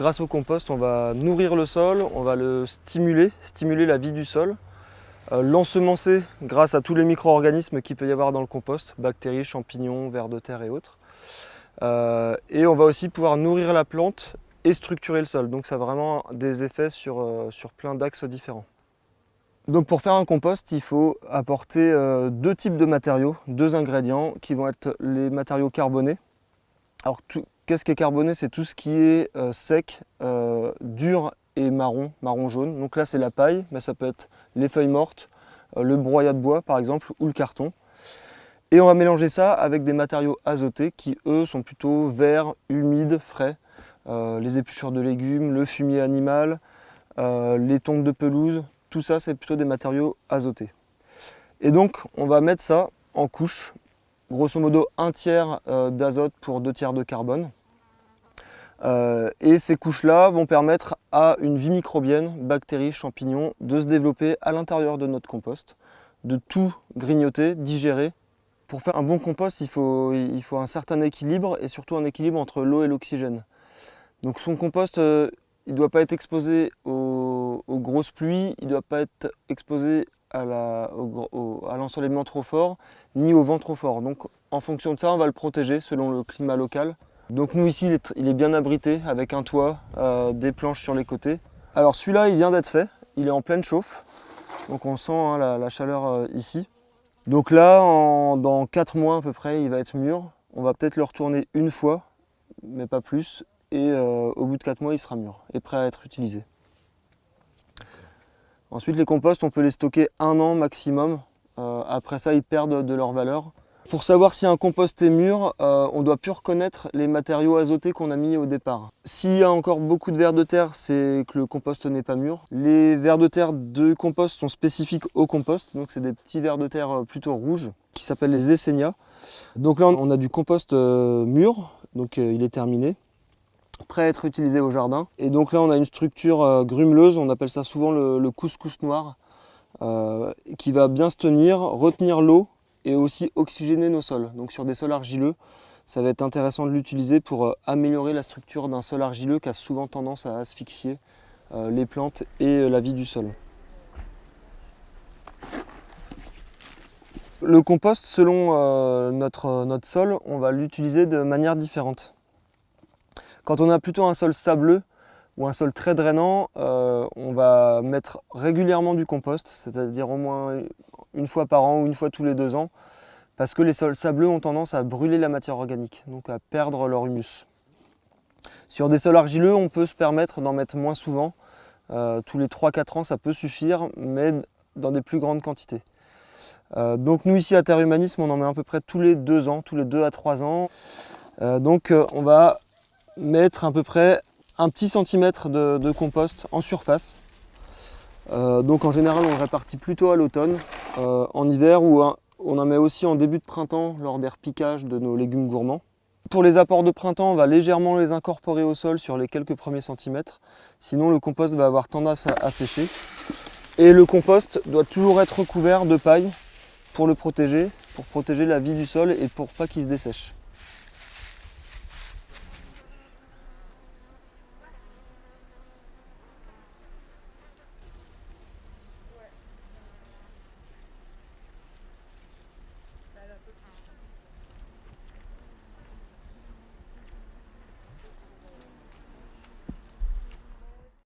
grâce au compost, on va nourrir le sol, on va le stimuler la vie du sol, l'ensemencer grâce à tous les micro-organismes qu'il peut y avoir dans le compost, bactéries, champignons, vers de terre et autres. Et on va aussi pouvoir nourrir la plante et structurer le sol. Donc ça a vraiment des effets sur plein d'axes différents. Donc pour faire un compost, il faut apporter deux types de matériaux, deux ingrédients qui vont être les matériaux carbonés. Alors qu'est-ce qui est carboné? C'est tout ce qui est sec, dur et marron jaune. Donc là c'est la paille, mais ça peut être les feuilles mortes, le broyat de bois par exemple ou le carton. Et on va mélanger ça avec des matériaux azotés qui eux sont plutôt verts, humides, frais. Les épluchures de légumes, le fumier animal, les tongs de pelouse, tout ça c'est plutôt des matériaux azotés. Et donc on va mettre ça en couches, grosso modo 1/3 d'azote pour 2/3 de carbone. Et ces couches-là vont permettre à une vie microbienne, bactéries, champignons, de se développer à l'intérieur de notre compost, de tout grignoter, digérer. Pour faire un bon compost, il faut un certain équilibre et surtout un équilibre entre l'eau et l'oxygène. Donc son compost, il ne doit pas être exposé aux grosses pluies, il ne doit pas être exposé à l'ensoleillement trop fort, ni au vent trop fort. Donc en fonction de ça, on va le protéger selon le climat local. Donc nous ici, il est bien abrité avec un toit, des planches sur les côtés. Alors celui-là, il vient d'être fait, il est en pleine chauffe. Donc on sent hein, la chaleur ici. Donc là, dans 4 mois à peu près, il va être mûr. On va peut-être le retourner une fois, mais pas plus. Et au bout de 4 mois, il sera mûr et prêt à être utilisé. Ensuite, les composts, on peut les stocker 1 an maximum. Après ça, ils perdent de leur valeur. Pour savoir si un compost est mûr, on doit plus reconnaître les matériaux azotés qu'on a mis au départ. S'il y a encore beaucoup de vers de terre, c'est que le compost n'est pas mûr. Les vers de terre de compost sont spécifiques au compost, donc c'est des petits vers de terre plutôt rouges qui s'appellent les Essénia. Donc là, on a du compost mûr, donc il est terminé, prêt à être utilisé au jardin. Et donc là, on a une structure grumeleuse, on appelle ça souvent le couscous noir, qui va bien se tenir, retenir l'eau et aussi oxygéner nos sols. Donc sur des sols argileux, ça va être intéressant de l'utiliser pour améliorer la structure d'un sol argileux qui a souvent tendance à asphyxier les plantes et la vie du sol. Le compost, selon notre sol, on va l'utiliser de manière différente. Quand on a plutôt un sol sableux ou un sol très drainant, on va mettre régulièrement du compost, c'est-à-dire au moins une fois par an ou une fois tous les 2 ans, parce que les sols sableux ont tendance à brûler la matière organique, donc à perdre leur humus. Sur des sols argileux, on peut se permettre d'en mettre moins souvent, tous les 3-4 ans ça peut suffire, mais dans des plus grandes quantités. Donc nous ici à Terre Humanisme, on en met à peu près tous les 2 ans, tous les 2 à 3 ans. Donc on va mettre à peu près un petit centimètre de compost en surface. Donc en général on le répartit plutôt à l'automne, en hiver ou on en met aussi en début de printemps lors des repiquages de nos légumes gourmands. Pour les apports de printemps, on va légèrement les incorporer au sol sur les quelques premiers centimètres, sinon le compost va avoir tendance à sécher. Et le compost doit toujours être recouvert de paille pour le protéger, pour protéger la vie du sol et pour pas qu'il se dessèche.